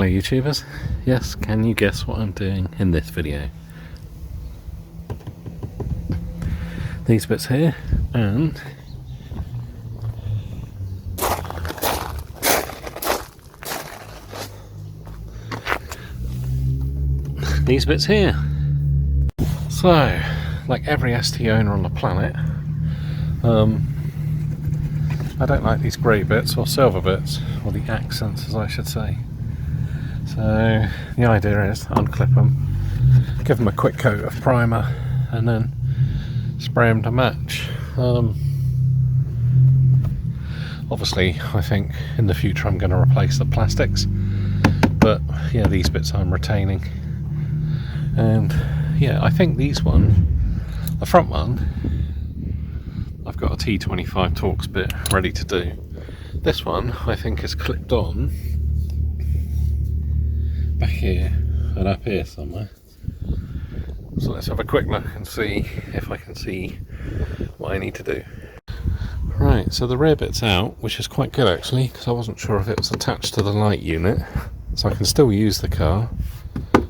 Hello YouTubers. Yes, can you guess what I'm doing in this video? These bits here and these bits here. So, like every ST owner on the planet, I don't like these grey bits or silver bits, or the accents as I should say. So the idea is unclip them, give them a quick coat of primer and then spray them to match. Obviously I think in the future I'm going to replace the plastics, but yeah, these bits I'm retaining. And yeah, I think these one, the front one, I've got a T25 Torx bit ready to do. This one I think is clipped on back here and up here somewhere. So let's have a quick look and see if I can see what I need to do. Right, so the rear bit's out, which is quite good actually, because I wasn't sure if it was attached to the light unit, so I can still use the car.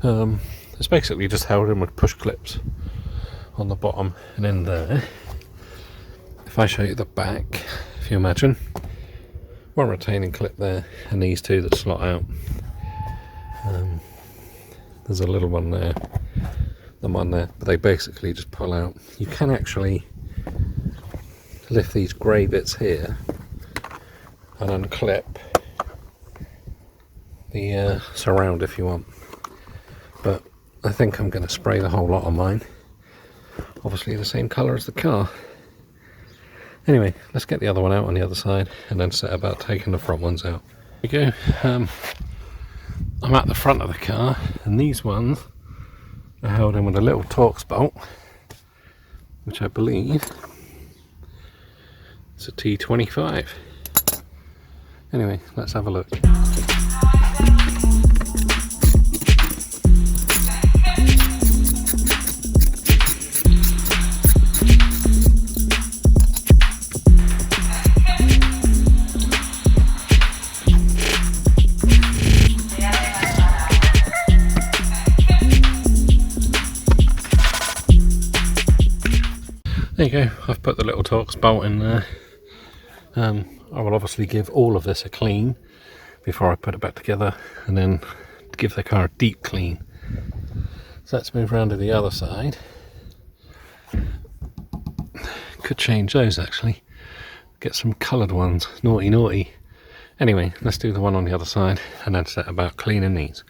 It's basically just held in with push clips on the bottom and in there. If I show you the back, if you imagine, one retaining clip there and these two that slot out. There's a little one there, the one there, but they basically just pull out. You can actually lift these grey bits here and unclip the surround if you want, but I think I'm going to spray the whole lot on mine, obviously the same colour as the car. Anyway, let's get the other one out on the other side and then set about taking the front ones out. Here we go. I'm at the front of the car and these ones are held in with a little Torx bolt, which I believe is a T25. Anyway, let's have a look. There you go, I've put the little Torx bolt in there. I will obviously give all of this a clean before I put it back together and then give the car a deep clean. So let's move around to the other side. Could change those actually, get some coloured ones, naughty naughty. Anyway, let's do the one on the other side and then set about cleaning these.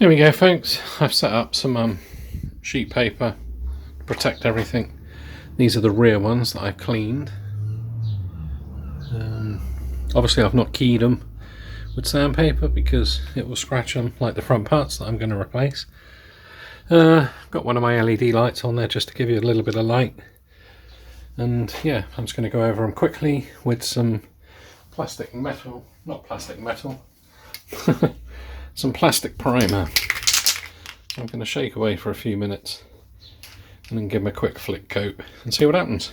There we go folks, I've set up some sheet paper to protect everything. These are the rear ones that I cleaned. Obviously I've not keyed them with sandpaper because it will scratch them like the front parts that I'm going to replace. Got one of my LED lights on there just to give you a little bit of light. And yeah, I'm just going to go over them quickly with some plastic metal, not plastic metal, some plastic primer. I'm going to shake away for a few minutes and then give them a quick flick coat and see what happens.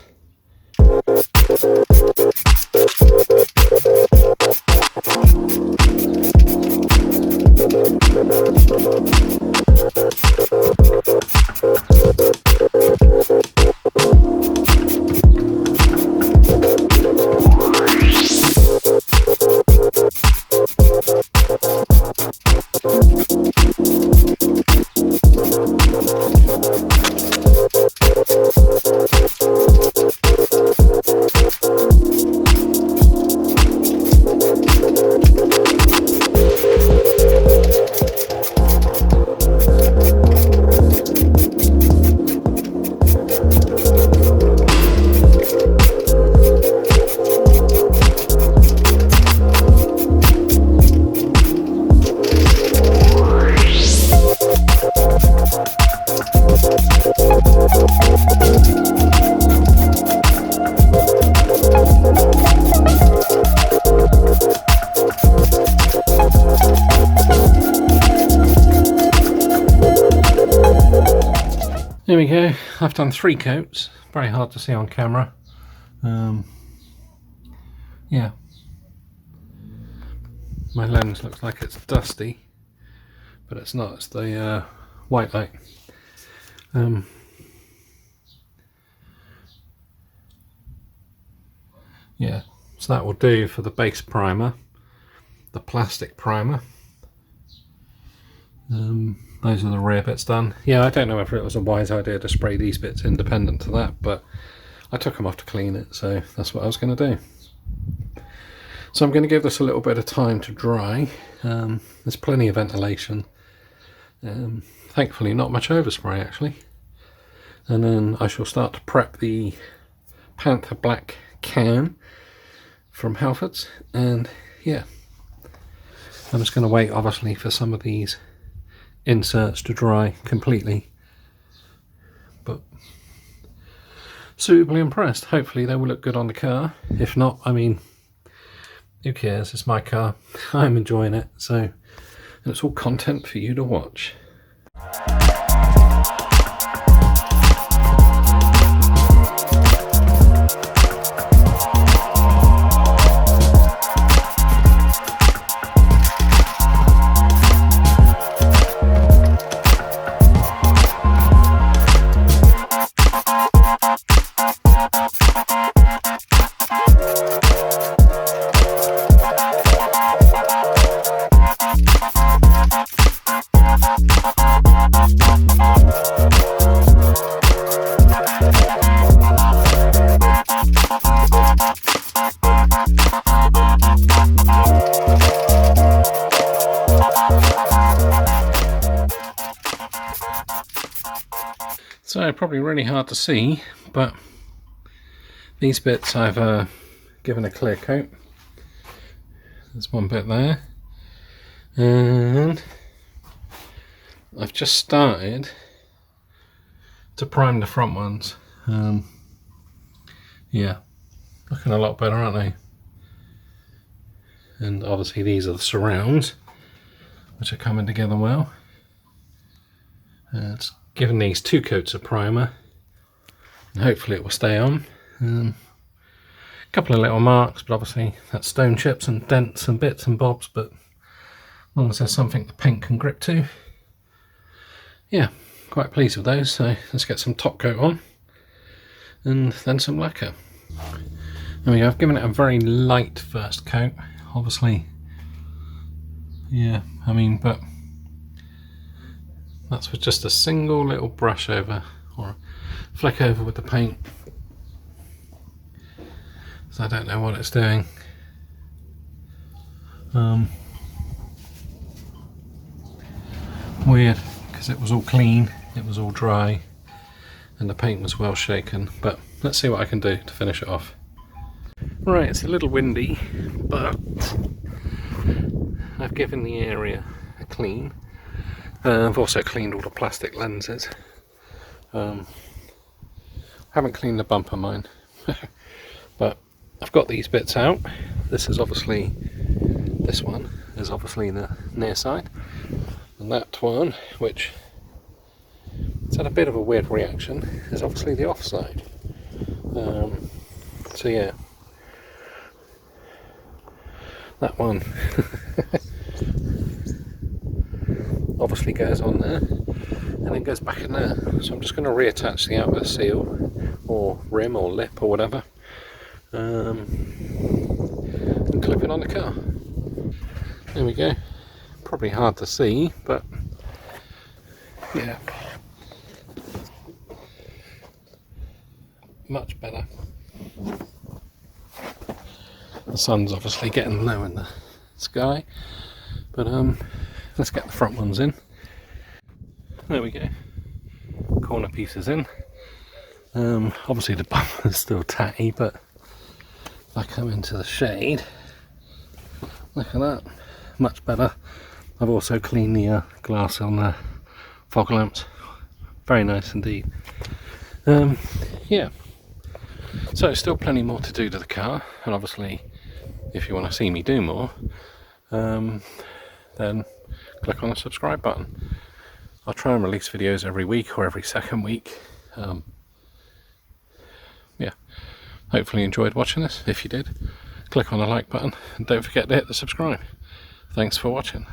There we go, I've done 3 coats, very hard to see on camera. Yeah, my lens looks like it's dusty, but it's not, it's the white light. Yeah, so that will do for the base primer, the plastic primer. Those are the rear bits done. Yeah, I don't know whether it was a wise idea to spray these bits independent to that, but I took them off to clean it, so that's what I was going to do. So I'm going to give this a little bit of time to dry. There's plenty of ventilation. Thankfully not much overspray actually. And then I shall start to prep the Panther Black can from Halfords, and yeah, I'm just going to wait obviously for some of these inserts to dry completely, but suitably impressed. Hopefully they will look good on the car. If not, I mean, who cares, it's my car, I'm enjoying it, so, and it's all content for you to watch. So probably really hard to see, but these bits I've given a clear coat. There's one bit there, and I've just started to prime the front ones. Yeah, looking a lot better, aren't they? And obviously these are the surrounds, which are coming together well. It's given these 2 coats of primer, and hopefully it will stay on. A couple of little marks, but obviously that's stone chips and dents and bits and bobs, but as long as there's something the paint can grip to. Yeah, quite pleased with those, so let's get some top coat on and then some lacquer. There we go, I've given it a very light first coat, obviously. Yeah, I mean, but that's with just a single little brush over, or fleck over with the paint. So I don't know what it's doing. Weird, because it was all clean, it was all dry, and the paint was well shaken, but let's see what I can do to finish it off. Right, it's a little windy, but I've given the area a clean. I've also cleaned all the plastic lenses. Haven't cleaned the bumper, mine. But I've got these bits out. This is obviously, this one is obviously the near side, and that one, which it's had a bit of a weird reaction, is obviously the off side. So yeah, that one obviously goes on there and then goes back in there. So I'm just going to reattach the outer seal or rim or lip or whatever, and clip it on the car. There we go. Probably hard to see, but yeah, much better. The sun's obviously getting low in the sky, but let's get the front ones in. There we go. Corner pieces in. Obviously the bumper's still tatty, but if I come into the shade, look at that, much better. I've also cleaned the glass on the fog lamps. Very nice indeed. Yeah. So still plenty more to do to the car, and obviously if you want to see me do more, then click on the subscribe button. I'll try and release videos every week or every second week. Yeah, hopefully you enjoyed watching this. If you did, click on the like button and don't forget to hit the subscribe. Thanks for watching.